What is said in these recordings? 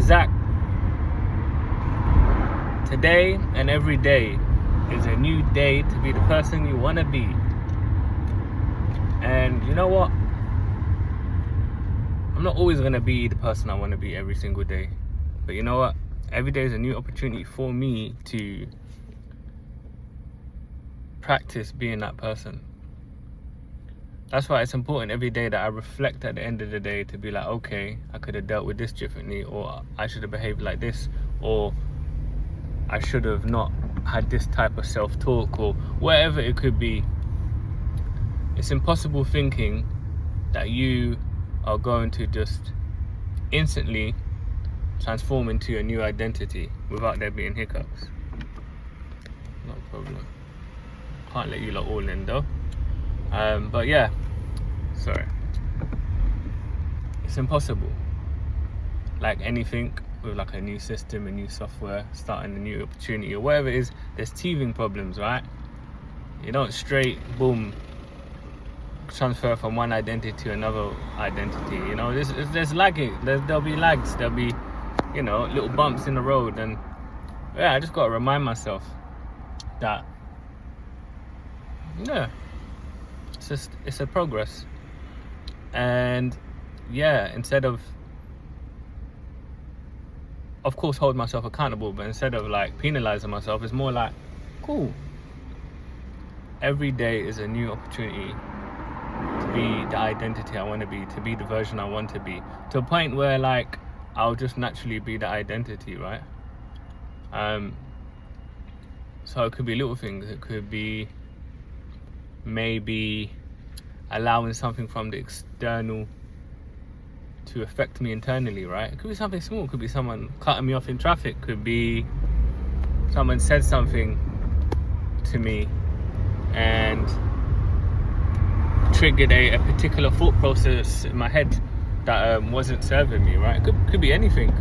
Zach, today and every day is a new day to be the person you want to be. And you know what? I'm not always going to be the person I want to be every single day. But you know what? Every day is a new opportunity for me to practice being that person. That's why it's important every day that I reflect at the end of the day to be like, okay, I could have dealt with this differently, or I should have behaved like this, or I should have not had this type of self-talk, or whatever it could be. It's impossible thinking that you are going to just instantly transform into a new identity without there being hiccups. No problem. Can't let you lot all in though. But yeah, sorry. It's impossible. Like anything with like a new system, a new software, starting a new opportunity or whatever it is, there's teething problems, right? You don't straight, boom, transfer from one identity to another identity. You know, there's lagging. There'll be lags. There'll be, you know, little bumps in the road. And yeah, I just got to remind myself that, yeah, it's a progress. And yeah, instead of course hold myself accountable, but instead of like penalizing myself, it's more like, cool, every day is a new opportunity to be the identity I want to be the version I want to be, to a point where like I'll just naturally be the identity, right? So it could be little things. It could be maybe allowing something from the external to affect me internally, right? It could be something small. It could be someone cutting me off in traffic. It could be someone said something to me and triggered a particular thought process in my head that wasn't serving me, right? It could be anything.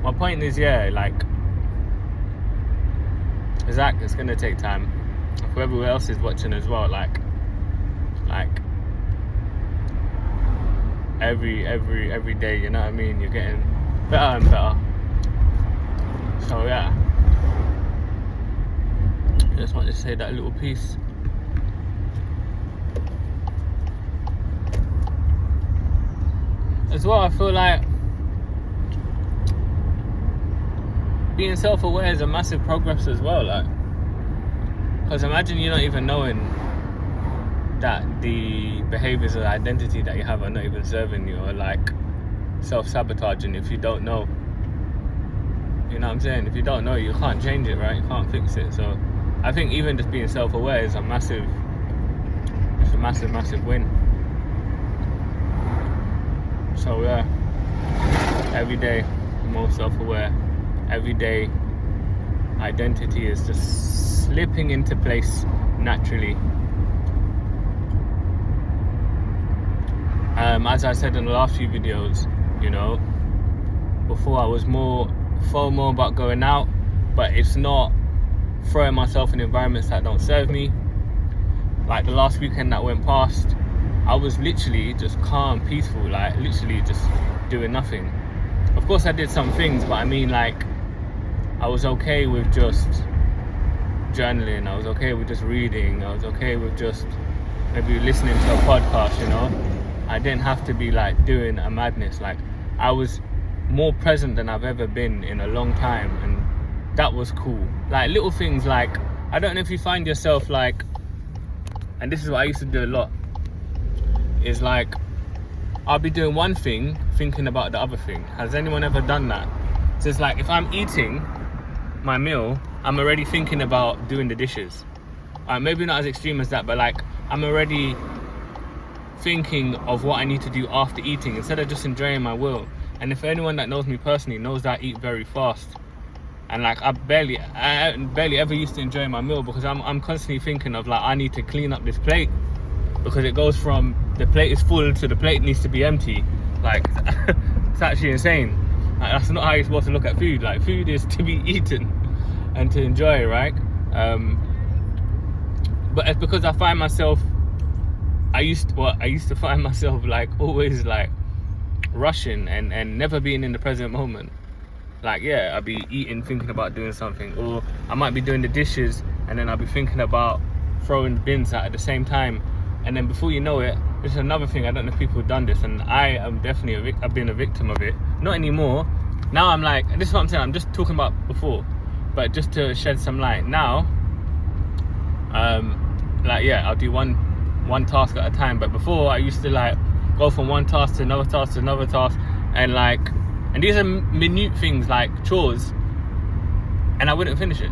My point is, yeah, like, Zach, it's gonna take time. Whoever else is watching as well, like every day, you know what I mean? You're getting better and better. So yeah, I just wanted to say that little piece. As well, I feel like being self-aware is a massive progress as well, like, because imagine you're not even knowing that the behaviors or identity that you have are not even serving you, or like self-sabotaging if you don't know. You know what I'm saying? If you don't know, you can't change it, right? You can't fix it. So I think even just being self-aware is a massive win. So yeah, every day more self-aware. Every day identity is just slipping into place naturally. As I said in the last few videos, you know, before I was more FOMO about going out, but it's not throwing myself in environments that don't serve me. Like the last weekend that went past, I was literally just calm, peaceful, like literally just doing nothing. Of course I did some things, but I mean, like, I was okay with just journaling, I was okay with just reading, I was okay with just maybe listening to a podcast, you know. I didn't have to be like doing a madness. Like, I was more present than I've ever been in a long time, and that was cool. Like little things, like, I don't know if you find yourself like, and this is what I used to do a lot, is like, I'll be doing one thing thinking about the other thing. Has anyone ever done that? So it's like, if I'm eating my meal, I'm already thinking about doing the dishes. Maybe not as extreme as that, but like, I'm already thinking of what I need to do after eating instead of just enjoying my meal. And if anyone that knows me personally knows that I eat very fast, and like I barely ever used to enjoy my meal, because I'm constantly thinking of like, I need to clean up this plate, because it goes from the plate is full to the plate needs to be empty. Like, it's actually insane. Like, that's not how you're supposed to look at food. Like, food is to be eaten and to enjoy, right? But it's because I find myself, I used to find myself like always like rushing and never being in the present moment. Like, yeah, I'll be eating, thinking about doing something, or I might be doing the dishes and then I'll be thinking about throwing the bins out at the same time, and then before you know it, this is another thing. I don't know if people have done this, and I am definitely I've been a victim of it. Not anymore. Now I'm like, this is what I'm saying, I'm just talking about before, but just to shed some light. Now, like, yeah, I'll do one task at a time, but before I used to like go from one task to another task to another task, and these are minute things like chores, and I wouldn't finish it.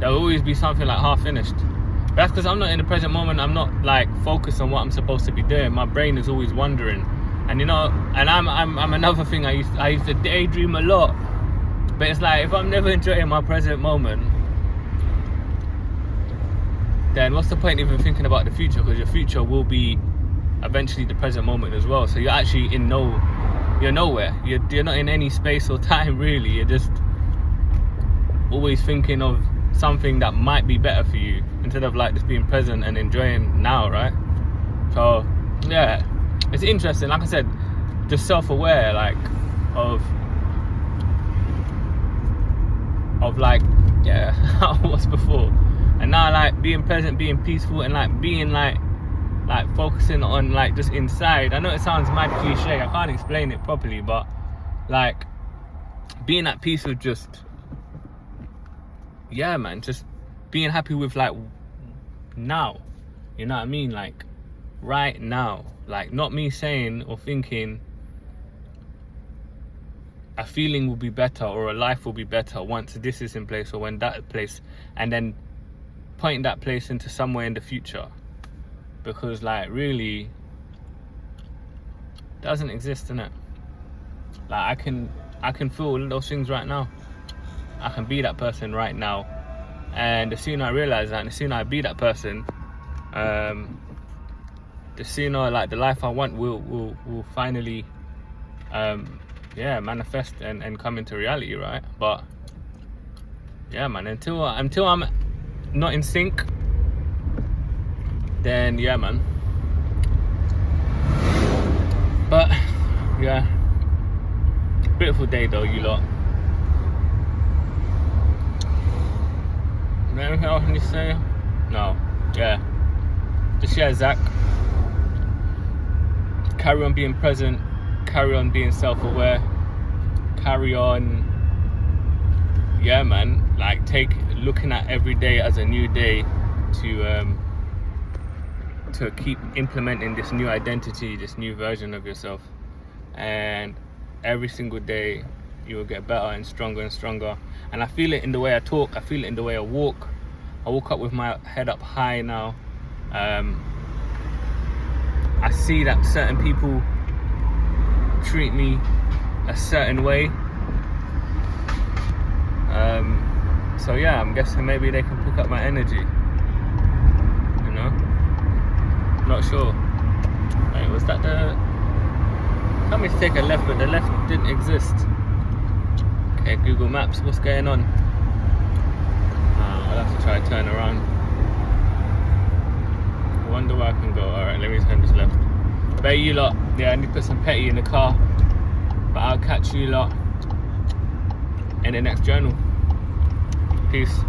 There'll always be something like half finished. But that's because I'm not in the present moment. I'm not like focused on what I'm supposed to be doing. My brain is always wandering, and you know, and I'm another thing. I used to daydream a lot, but it's like if I'm never enjoying my present moment, then what's the point even thinking about the future? Because your future will be eventually the present moment as well. So you're actually you're nowhere. You're not in any space or time really. You're just always thinking of something that might be better for you instead of like just being present and enjoying now, right? So yeah, it's interesting. Like I said, just self-aware, like of like, yeah, how it was before, and now like being present, being peaceful, and like being like focusing on like just inside. I know it sounds mad cliche, I can't explain it properly, but like being at peace with just, yeah man, just being happy with like now, you know what I mean, like right now. Like not me saying or thinking a feeling will be better or a life will be better once this is in place or when that is place, and then pointing that place into somewhere in the future, because like really doesn't exist, innit? Like I can feel all those things right now. I can be that person right now, and the sooner I realize that, and the sooner I be that person, the sooner like the life I want will finally manifest and come into reality, right? But yeah man, until I'm not in sync, then yeah man. But yeah, beautiful day though, you lot. Anything else I need to say? No. Yeah, just yeah, Zach, carry on being present, carry on being self-aware, carry on, yeah man, like looking at every day as a new day to keep implementing this new identity, this new version of yourself, and every single day you will get better and stronger. And I feel it in the way I talk, I feel it in the way I walk. I woke up with my head up high now. I see that certain people treat me a certain way. So yeah, I'm guessing maybe they can pick up my energy, you know? Not sure. Wait, was that the... Told me to take a left, but the left didn't exist. Okay, Google Maps, what's going on? I'll have to try to turn around. I wonder where I can go. Alright, let me turn this left. But you lot, yeah, I need to put some petty in the car. But I'll catch you lot in the next journal. Peace.